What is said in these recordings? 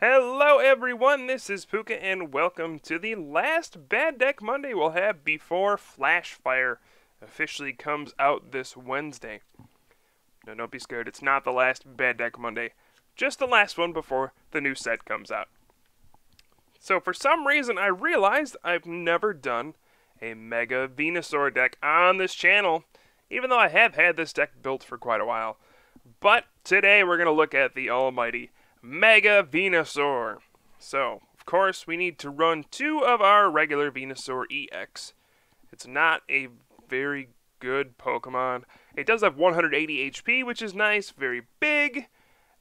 Hello everyone, this is Pooka and welcome to the last Bad Deck Monday we'll have before Flashfire officially comes out this Wednesday. No, don't be scared, it's not the last Bad Deck Monday, just the last one before the new set comes out. So for some reason I realized I've never done a Mega Venusaur deck on this channel, even though I have had this deck built for quite a while. But today we're going to look at the almighty Mega Venusaur. So, of course, we need to run two of our regular Venusaur EX. It's not a very good Pokemon. It does have 180 HP, which is nice, very big,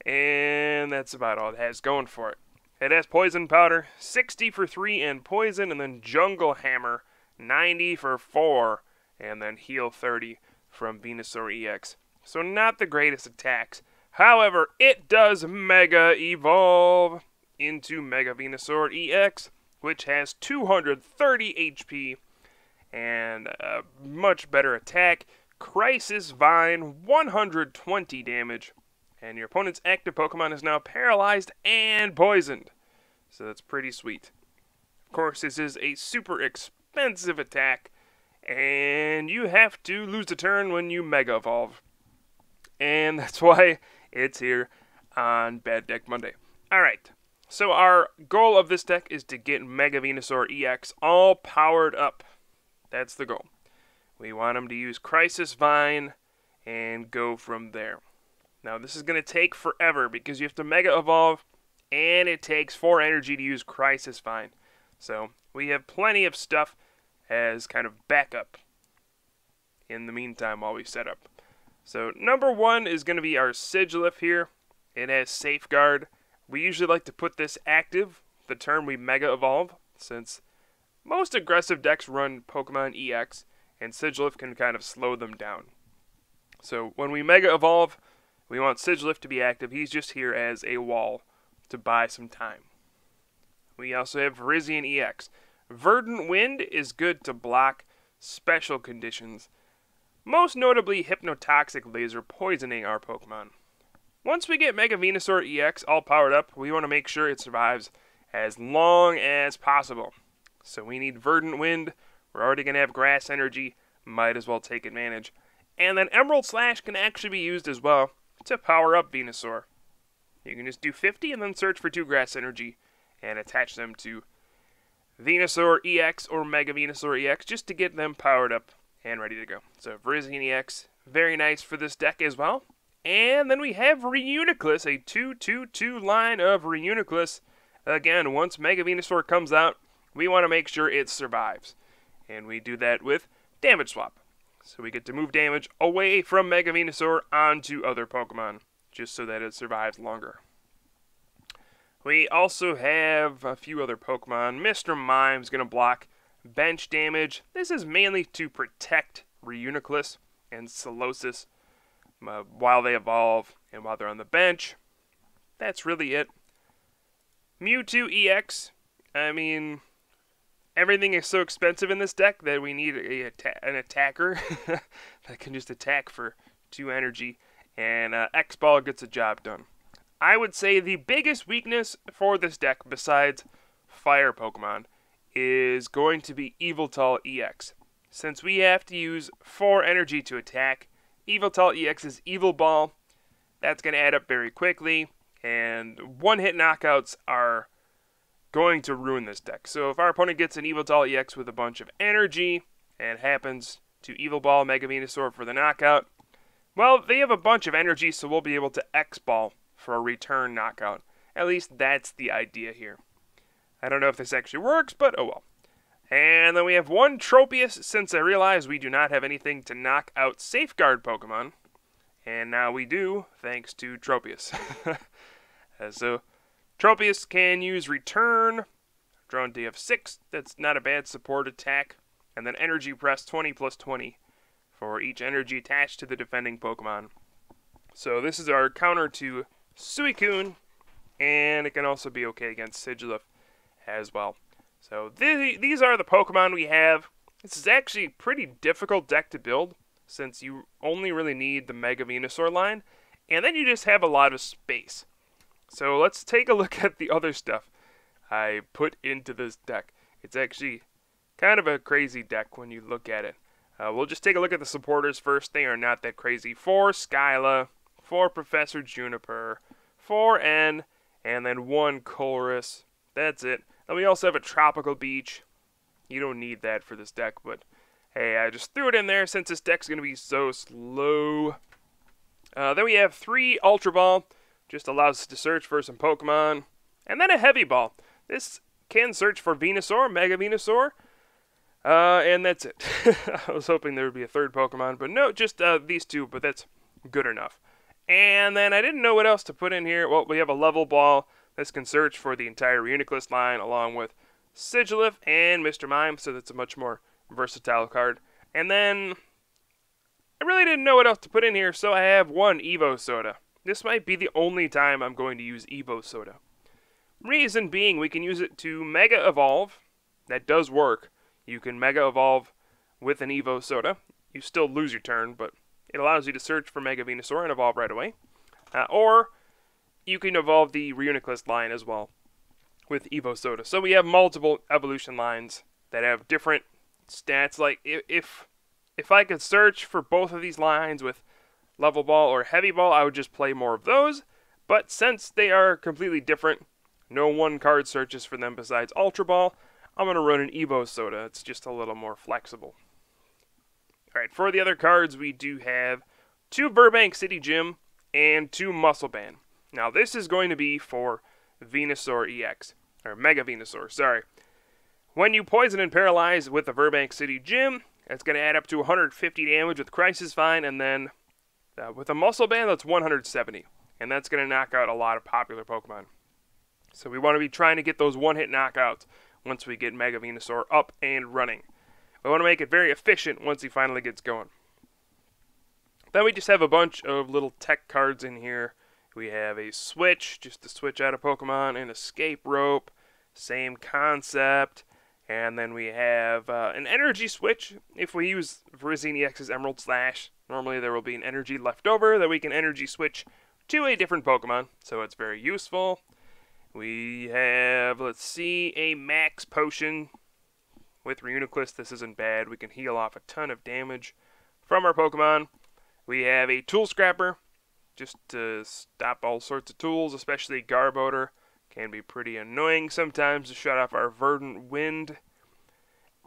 and that's about all it has going for it. It has Poison Powder, 60 for 3 and Poison, and then Jungle Hammer, 90 for 4, and then Heal 30 from Venusaur EX. So not the greatest attacks. However, it does Mega Evolve into Mega Venusaur EX, which has 230 HP and a much better attack. Crisis Vine, 120 damage, and your opponent's active Pokemon is now paralyzed and poisoned. So that's pretty sweet. Of course, this is a super expensive attack, and you have to lose a turn when you Mega Evolve. And that's why it's here on Bad Deck Monday. Alright, so our goal of this deck is to get Mega Venusaur EX all powered up. That's the goal. We want him to use Crisis Vine and go from there. Now this is going to take forever because you have to Mega Evolve and it takes 4 energy to use Crisis Vine. So we have plenty of stuff as kind of backup in the meantime while we set up. So number 1 is going to be our Sigilyph here. It has Safeguard. We usually like to put this active the turn we Mega Evolve, since most aggressive decks run Pokemon EX, and Sigilyph can kind of slow them down. So when we Mega Evolve, we want Sigilyph to be active. He's just here as a wall to buy some time. We also have Virizion EX. Verdant Wind is good to block special conditions, most notably Hypnotoxic Laser poisoning our Pokemon. Once we get Mega Venusaur EX all powered up, we want to make sure it survives as long as possible. So we need Verdant Wind. We're already going to have Grass Energy. Might as well take advantage. And then Emerald Slash can actually be used as well to power up Venusaur. You can just do 50 and then search for 2 Grass Energy and attach them to Venusaur EX or Mega Venusaur EX just to get them powered up and ready to go. So Virizion EX, very nice for this deck as well. And then we have Reuniclus, a 2/2/2 line of Reuniclus. Again, once Mega Venusaur comes out, we want to make sure it survives. And we do that with Damage Swap. So we get to move damage away from Mega Venusaur onto other Pokemon, just so that it survives longer. We also have a few other Pokemon. Mr. Mime's going to block bench damage. This is mainly to protect Reuniclus and Solosis while they evolve and while they're on the bench. That's really it. Mewtwo EX. I mean, everything is so expensive in this deck that we need an attacker that can just attack for 2 energy, and X-Ball gets a job done. I would say the biggest weakness for this deck, besides Fire Pokemon, is going to be Yveltal EX. Since we have to use 4 energy to attack, Yveltal EX's Evil Ball, that's going to add up very quickly, and one-hit knockouts are going to ruin this deck. So if our opponent gets an Yveltal EX with a bunch of energy, and happens to Evil Ball Mega Venusaur for the knockout, well, they have a bunch of energy, so we'll be able to X-Ball for a return knockout. At least that's the idea here. I don't know if this actually works, but oh well. And then we have one Tropius, since I realize we do not have anything to knock out Safeguard Pokemon. And now we do, thanks to Tropius. So, Tropius can use Return, drawn to have 6, that's not a bad support attack. And then Energy Press 20 plus 20 for each energy attached to the defending Pokemon. So this is our counter to Suicune, and it can also be okay against Sigilyph as well. So these are the Pokemon we have. This is actually a pretty difficult deck to build, since you only really need the Mega Venusaur line, and then you just have a lot of space. So let's take a look at the other stuff I put into this deck. It's actually kind of a crazy deck when you look at it. We'll just take a look at the supporters first. They are not that crazy. 4 Skyla, 4 Professor Juniper, 4 N, and then 1 Chorus. That's it. And we also have a Tropical Beach. You don't need that for this deck, but hey, I just threw it in there since this deck's going to be so slow. Then we have 3 Ultra Ball. Just allows us to search for some Pokemon. And then a Heavy Ball. This can search for Venusaur, Mega Venusaur. And that's it. I was hoping there would be a third Pokemon, but no, just these 2, but that's good enough. And then I didn't know what else to put in here. Well, we have a Level Ball. This can search for the entire Reuniclus line, along with Sigilyph and Mr. Mime, so that's a much more versatile card. And then I really didn't know what else to put in here, so I have 1 Evo Soda. This might be the only time I'm going to use Evo Soda. Reason being, we can use it to Mega Evolve. That does work. You can Mega Evolve with an Evo Soda. You still lose your turn, but it allows you to search for Mega Venusaur and evolve right away. Or you can evolve the Reuniclus line as well with Evo Soda. So we have multiple evolution lines that have different stats. Like if I could search for both of these lines with Level Ball or Heavy Ball, I would just play more of those. But since they are completely different, no one card searches for them besides Ultra Ball, I'm going to run an Evo Soda. It's just a little more flexible. Alright, for the other cards, we do have 2 Burbank City Gym and 2 Muscle Band. Now, this is going to be for Venusaur EX, or Mega Venusaur, sorry. When you poison and paralyze with the Burbank City Gym, it's going to add up to 150 damage with Crisis Vine, and then with a Muscle Band, that's 170. And that's going to knock out a lot of popular Pokemon. So we want to be trying to get those one-hit knockouts once we get Mega Venusaur up and running. We want to make it very efficient once he finally gets going. Then we just have a bunch of little tech cards in here. We have a switch, just to switch out a Pokemon, an escape rope, same concept. And then we have an energy switch. If we use Venusaur EX's Emerald Slash, normally there will be an energy left over that we can energy switch to a different Pokemon, so it's very useful. We have, let's see, a Max Potion. With Reuniclus, this isn't bad. We can heal off a ton of damage from our Pokemon. We have a Tool Scrapper, just to stop all sorts of tools, especially Garbodor. Can be pretty annoying sometimes to shut off our Verdant Wind.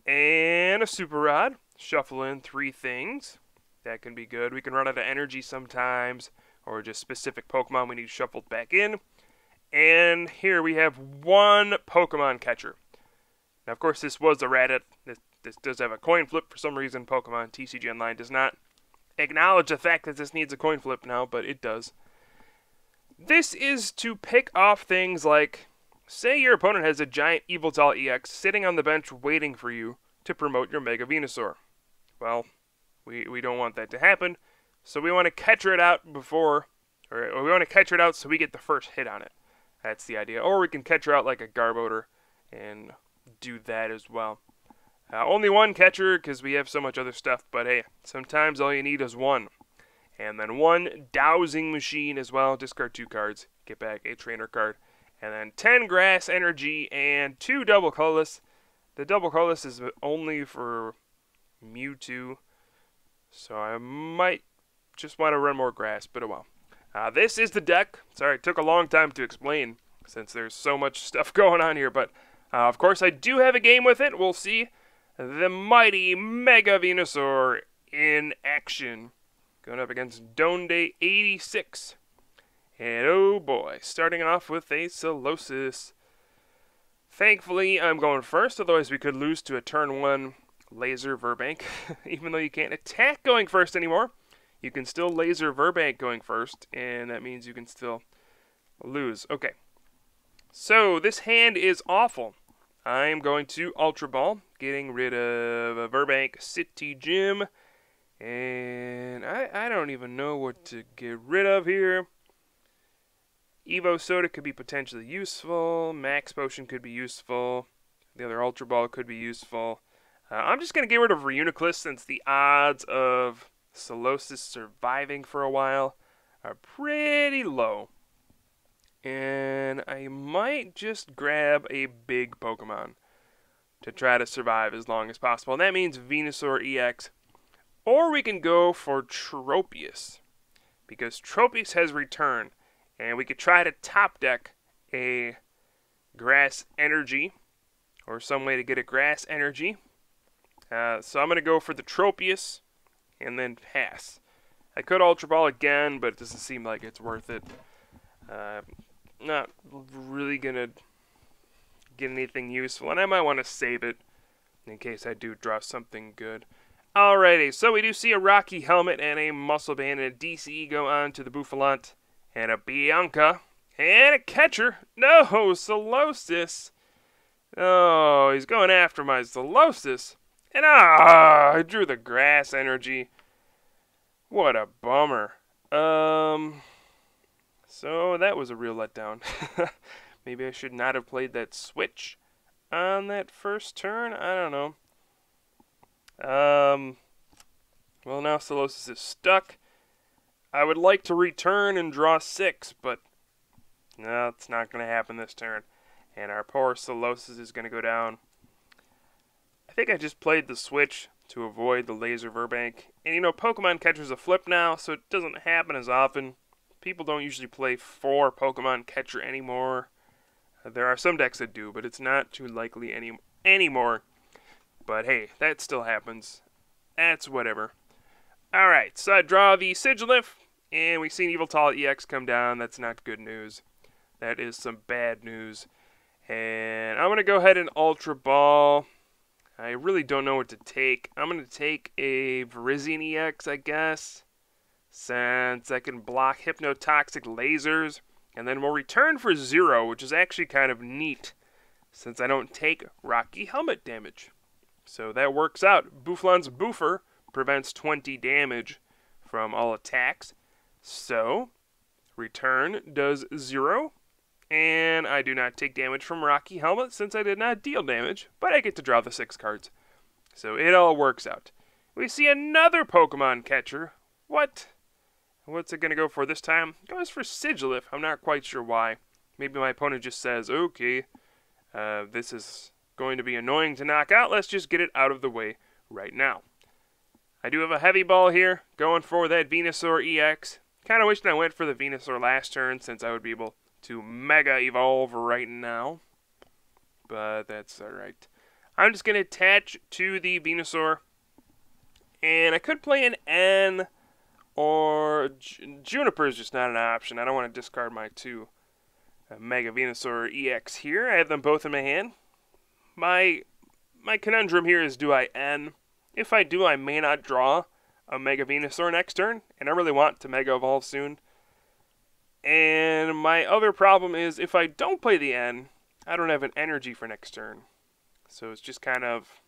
And a Super Rod. Shuffle in 3 things. That can be good. We can run out of energy sometimes, or just specific Pokemon we need shuffled back in. And here we have 1 Pokemon Catcher. Now, of course, this was a Rattata. This does have a coin flip for some reason. Pokemon TCG Online does not acknowledge the fact that this needs a coin flip now, but it does. This is to pick off things like, say your opponent has a giant Yveltal EX sitting on the bench waiting for you to promote your Mega Venusaur. Well, we don't want that to happen, so we want to catcher it out before, or we want to catcher it out so we get the first hit on it. That's the idea. Or we can catcher out like a Garbodor and do that as well. Only 1 catcher because we have so much other stuff, but hey, sometimes all you need is 1. And then 1 Dowsing Machine as well. Discard 2 cards, get back a trainer card. And then 10 Grass Energy and 2 Double Colorless. The Double Colorless is only for Mewtwo, so I might just want to run more Grass, but oh well. This is the deck. Sorry, it took a long time to explain since there's so much stuff going on here, but of course I do have a game with it. We'll see the mighty Mega Venusaur in action. Going up against Donde 86. And oh boy, starting off with a Solosis. Thankfully, I'm going first, otherwise we could lose to a turn 1 Laser Verbank. Even though you can't attack going first anymore, you can still Laser Verbank going first, and that means you can still lose. Okay, so this hand is awful. I'm going to Ultra Ball, getting rid of a Verbank City Gym, and I don't even know what to get rid of here. Evo Soda could be potentially useful, Max Potion could be useful, the other Ultra Ball could be useful. I'm just going to get rid of Reuniclus since the odds of Solosis surviving for a while are pretty low. And I might just grab a big Pokemon to try to survive as long as possible. And that means Venusaur EX. Or we can go for Tropius, because Tropius has returned. And we could try to top deck a Grass Energy, or some way to get a Grass Energy. So I'm going to go for the Tropius, and then pass. I could Ultra Ball again, but it doesn't seem like it's worth it. Not really going to get anything useful, and I might want to save it in case I do draw something good. Alrighty, so we do see a Rocky Helmet and a Muscle Band and a DCE go on to the Bouffalant, and a Bianca, and a catcher. No, Solosis. Oh, he's going after my Solosis. And I drew the Grass Energy. What a bummer. So that was a real letdown. Maybe I should not have played that switch on that first turn. I don't know. Well, now Solosis is stuck. I would like to return and draw 6, but no, it's not going to happen this turn. And our poor Solosis is going to go down. I think I just played the switch to avoid the laser Verbank. And you know, Pokemon Catcher's a flip now, so it doesn't happen as often. People don't usually play 4 Pokemon Catcher anymore. There are some decks that do, but it's not too likely anymore. But hey, that still happens. That's whatever. Alright, so I draw the Sigilyph, and we see an Untitled EX come down. That's not good news. That is some bad news. And I'm going to go ahead and Ultra Ball. I really don't know what to take. I'm going to take a Virizion EX, I guess, since I can block Hypnotoxic lasers. And then we'll return for 0, which is actually kind of neat, since I don't take Rocky Helmet damage. So that works out. Bouffalant's Boofer prevents 20 damage from all attacks. So, return does 0. And I do not take damage from Rocky Helmet since I did not deal damage, but I get to draw the 6 cards. So it all works out. We see another Pokemon Catcher. What? What's it going to go for this time? It goes for Sigilyph. I'm not quite sure why. Maybe my opponent just says, okay, this is going to be annoying to knock out. Let's just get it out of the way right now. I do have a Heavy Ball here, going for that Venusaur EX. Kind of wishing I went for the Venusaur last turn, since I would be able to Mega Evolve right now. But that's alright. I'm just going to attach to the Venusaur. And I could play an N, or Juniper is just not an option. I don't want to discard my 2 Mega Venusaur EX here. I have them both in my hand. My conundrum here is, do I N? If I do, I may not draw a Mega Venusaur next turn, and I really want to Mega Evolve soon. And my other problem is, if I don't play the N, I don't have an energy for next turn. So it's just kind of,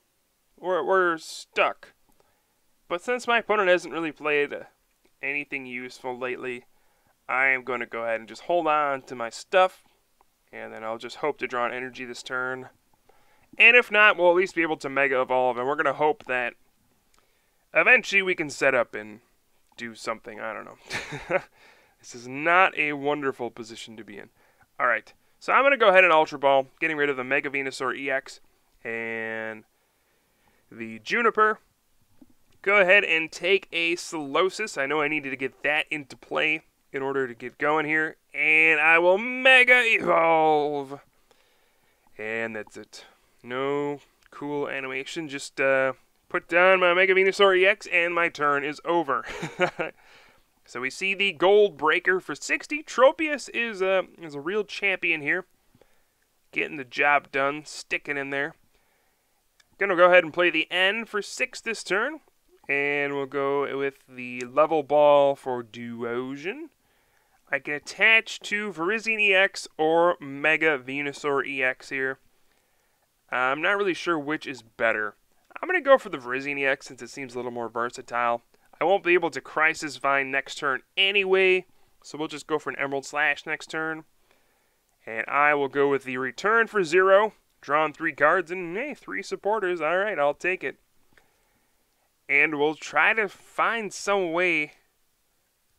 we're stuck. But since my opponent hasn't really played anything useful lately, I am going to go ahead and just hold on to my stuff, and then I'll just hope to draw an energy this turn. And if not, we'll at least be able to Mega Evolve, and we're going to hope that eventually we can set up and do something. I don't know. This is not a wonderful position to be in. Alright, so I'm going to go ahead and Ultra Ball, getting rid of the Mega Venusaur EX and the Juniper. Go ahead and take a Solosis. I know I needed to get that into play in order to get going here. And I will Mega Evolve. And that's it. No cool animation. Just put down my Mega Venusaur EX and my turn is over. So we see the Gold Breaker for 60. Tropius is a real champion here. Getting the job done. Sticking in there. Gonna go ahead and play the N for 6 this turn. And we'll go with the Level Ball for Duosion. I can attach to Virizion EX or Mega Venusaur EX here. I'm not really sure which is better. I'm going to go for the Virizion EX since it seems a little more versatile. I won't be able to Crisis Vine next turn anyway, so we'll just go for an Emerald Slash next turn. And I will go with the Return for 0. Drawn 3 cards, and hey, 3 supporters. Alright, I'll take it. And we'll try to find some way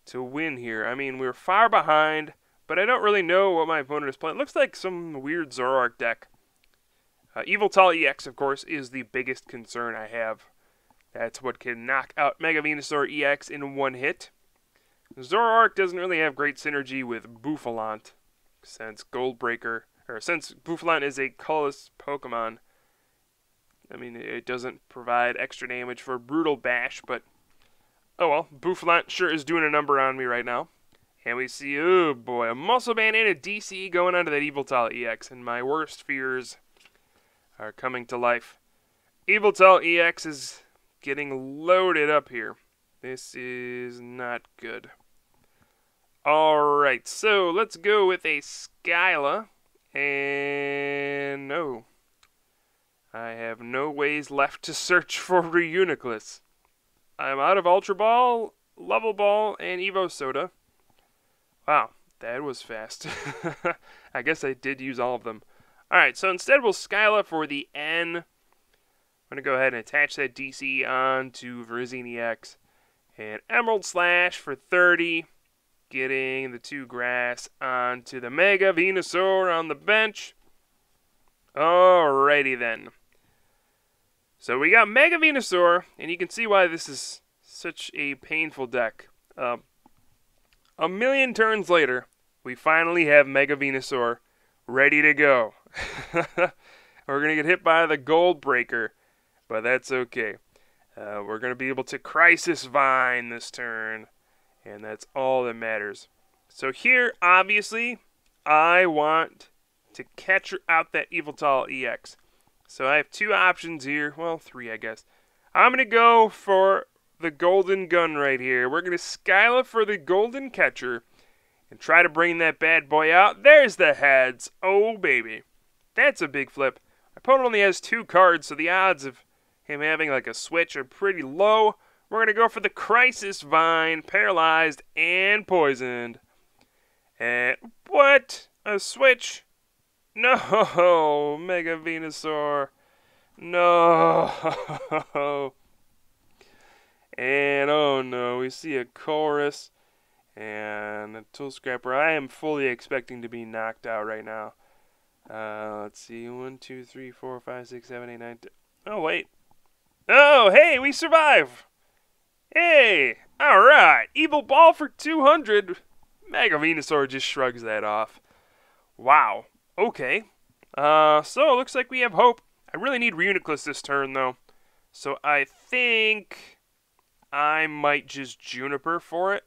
to win here. I mean, we're far behind, but I don't really know what my opponent is playing. It looks like some weird Zoroark deck. Yveltal EX, of course, is the biggest concern I have. That's what can knock out Mega Venusaur EX in one hit. Zoroark doesn't really have great synergy with Bouffalant, since since Bouffalant is a colorless Pokemon. I mean, it doesn't provide extra damage for Brutal Bash, but oh well, Bouffalant sure is doing a number on me right now. And we see, oh boy, a Muscle Band and a DC going onto that Yveltal EX, and my worst fears are coming to life. Yveltal EX is getting loaded up here. This is not good. Alright, so let's go with a Skyla. And no. I have no ways left to search for Reuniclus. I'm out of Ultra Ball, Level Ball, and Evo Soda. Wow, that was fast. I guess I did use all of them. Alright, so instead we'll Skyla for the N. I'm going to go ahead and attach that DC onto Verizine EX. And Emerald Slash for 30. Getting the 2 grass onto the Mega Venusaur on the bench. Alrighty then. So we got Mega Venusaur, and you can see why this is such a painful deck. A million turns later, we finally have Mega Venusaur ready to go. We're going to get hit by the Gold Breaker, but that's okay. We're going to be able to Crisis Vine this turn, and that's all that matters. So here, obviously, I want to catch out that Yveltal EX. So I have 2 options here. Well, 3, I guess. I'm going to go for the Golden Gun right here. We're going to Skyla for the Golden Catcher and try to bring that bad boy out. There's the heads. Oh, baby. That's a big flip. My opponent only has 2 cards, so the odds of him having like a switch are pretty low. We're going to go for the Crisis Vine, paralyzed and poisoned. And what? A switch? No, Mega Venusaur. No. And oh no, we see a Chorus and a Tool Scrapper. I am fully expecting to be knocked out right now. Let's see. 1, 2, 3, 4, 5, 6, 7, 8, 9, 10. Oh, wait. Oh, hey, we survive. Hey, alright. Evil Ball for 200. Mega Venusaur just shrugs that off. Wow. Okay. So it looks like we have hope. I really need Reuniclus this turn, though. So I think I might just Juniper for it.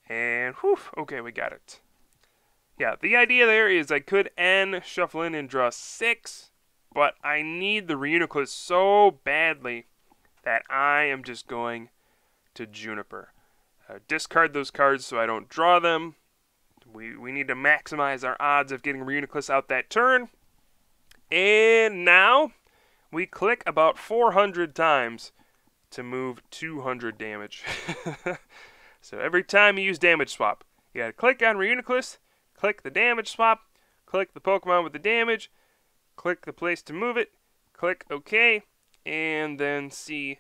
And, whew, okay, we got it. Yeah, the idea there is I could N, shuffle in, and draw 6. But I need the Reuniclus so badly that I am just going to Juniper. Discard those cards so I don't draw them. We need to maximize our odds of getting Reuniclus out that turn. And now we click about 400 times to move 200 damage. So every time you use damage swap, you gotta click on Reuniclus, click the damage swap, click the Pokemon with the damage, click the place to move it, click OK, and then see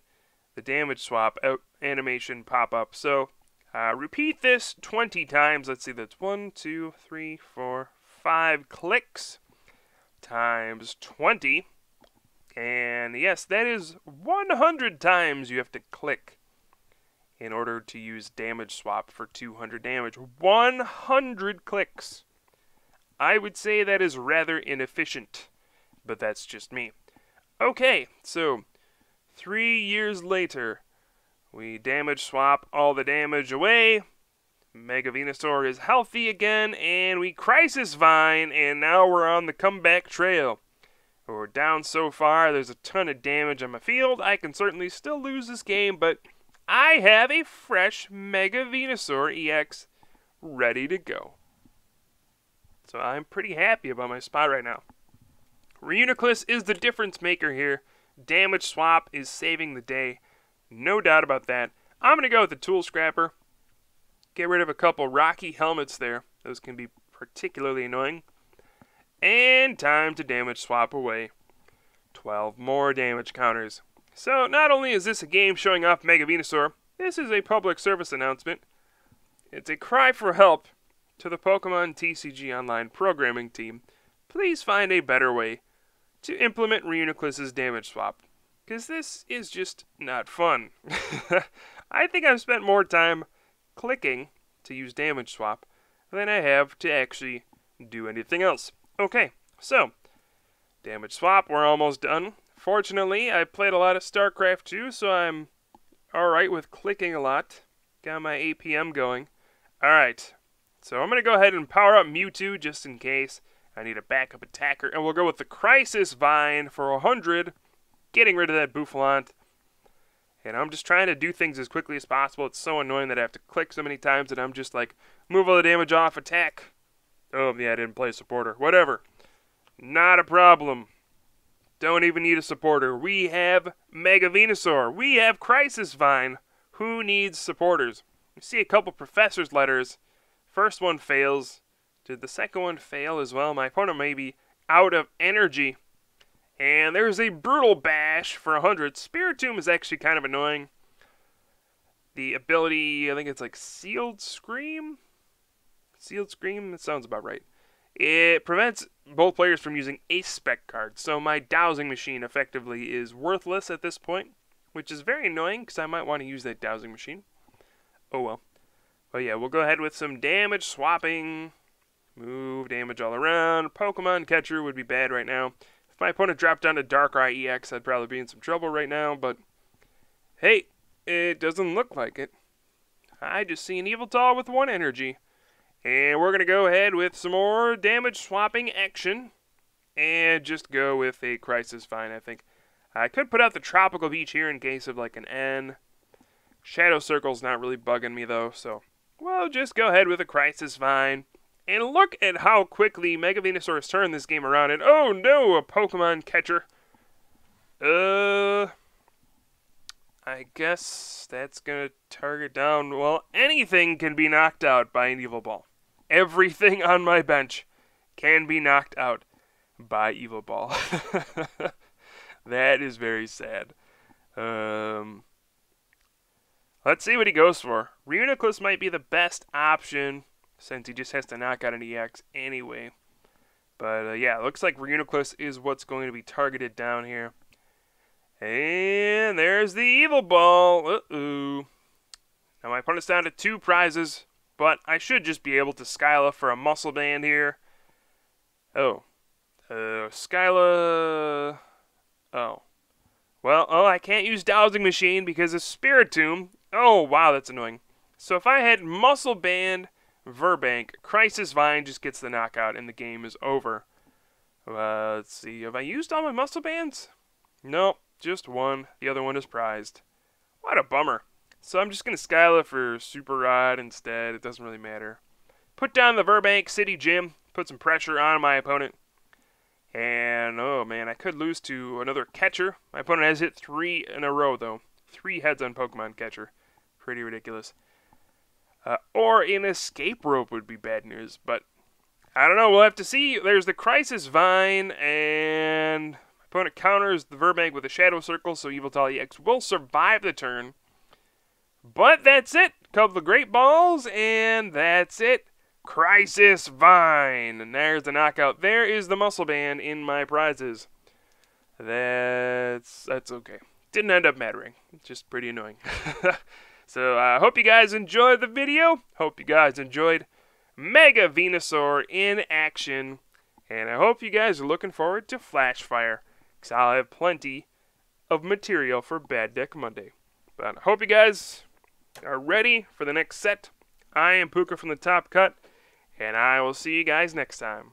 the damage swap animation pop up. So repeat this 20 times. Let's see, that's 1, 2, 3, 4, 5 clicks times 20. And yes, that is 100 times you have to click in order to use damage swap for 200 damage. 100 clicks. I would say that is rather inefficient, but that's just me. Okay, so 3 years later, we damage swap all the damage away. Mega Venusaur is healthy again, and we Crisis Vine, and now we're on the comeback trail. We're down so far, there's a ton of damage on my field. I can certainly still lose this game, but I have a fresh Mega Venusaur EX ready to go. So I'm pretty happy about my spot right now. Reuniclus is the difference maker here. Damage swap is saving the day. No doubt about that. I'm going to go with the Tool Scrapper. Get rid of a couple Rocky helmets there. Those can be particularly annoying. And time to damage swap away. 12 more damage counters. So not only is this a game showing off Mega Venusaur, this is a public service announcement. It's a cry for help to the Pokemon TCG Online programming team, please find a better way to implement Reuniclus's damage swap, because this is just not fun. I think I've spent more time clicking to use damage swap than I have to actually do anything else. Okay, so damage swap, we're almost done. Fortunately, I played a lot of StarCraft 2, so I'm alright with clicking a lot. Got my APM going. Alright, so I'm going to go ahead and power up Mewtwo just in case I need a backup attacker. And we'll go with the Crisis Vine for 100, getting rid of that Boufflant. And I'm just trying to do things as quickly as possible. It's so annoying that I have to click so many times that I'm just like, move all the damage off, attack. Oh, yeah, I didn't play a supporter. Whatever. Not a problem. Don't even need a supporter. We have Mega Venusaur. We have Crisis Vine. Who needs supporters? You see a couple Professor's letters. First one fails. Did the second one fail as well? My opponent may be out of energy. And there's a Brutal Bash for 100. Spiritomb is actually kind of annoying. The ability, I think it's like Sealed Scream? Sealed Scream? That sounds about right. It prevents both players from using Ace Spec cards. So my Dowsing Machine effectively is worthless at this point, which is very annoying because I might want to use that Dowsing Machine. Oh well. But yeah, we'll go ahead with some damage swapping. Move damage all around. Pokemon Catcher would be bad right now. If my opponent dropped down to Darkrai EX, I'd probably be in some trouble right now, but hey, it doesn't look like it. I just see an Yveltal with 1 energy. And we're going to go ahead with some more damage swapping action. And just go with a Crisis Vine, I think. I could put out the Tropical Beach here in case of like an N. Shadow Circle's not really bugging me though, so we'll just go ahead with a Crisis Vine. And look at how quickly Mega Venusaur has turned this game around. And oh no, a Pokemon Catcher. I guess that's going to target down. Well, anything can be knocked out by an Evil Ball. Everything on my bench can be knocked out by Evil Ball. That is very sad. Let's see what he goes for. Reuniclus might be the best option, since he just has to knock out an EX anyway. But yeah, it looks like Reuniclus is what's going to be targeted down here. And there's the Evil Ball. Uh-oh. Now my opponent's down to 2 prizes, but I should just be able to Skyla for a Muscle Band here. Oh. Skyla... Oh. Well, I can't use Dowsing Machine because of Spiritomb. Oh, wow, that's annoying. So if I had Muscle Band, Verbank, Crisis Vine just gets the knockout and the game is over. Let's see. Have I used all my Muscle Bands? Nope, just 1. The other one is prized. What a bummer. So I'm just going to Skyla for Super Rod instead. It doesn't really matter. Put down the Verbank City Gym. Put some pressure on my opponent. And, oh man, I could lose to another catcher. My opponent has hit 3 in a row, though. 3 heads on Pokemon Catcher. Pretty ridiculous. Or an Escape Rope would be bad news, but I don't know. We'll have to see. There's the Crisis Vine, and my opponent counters the Verbank with a Shadow Circle, so Yveltal EX will survive the turn. But that's it. Couple of Great Balls, and that's it. Crisis Vine. And there's the knockout. There is the Muscle Band in my prizes. That's okay. Didn't end up mattering. It's just pretty annoying. So I hope you guys enjoyed the video. Hope you guys enjoyed Mega Venusaur in action. And I hope you guys are looking forward to Flash Fire, because I'll have plenty of material for Bad Deck Monday. But I hope you guys are ready for the next set. I am Pooka from the Top Cut, and I will see you guys next time.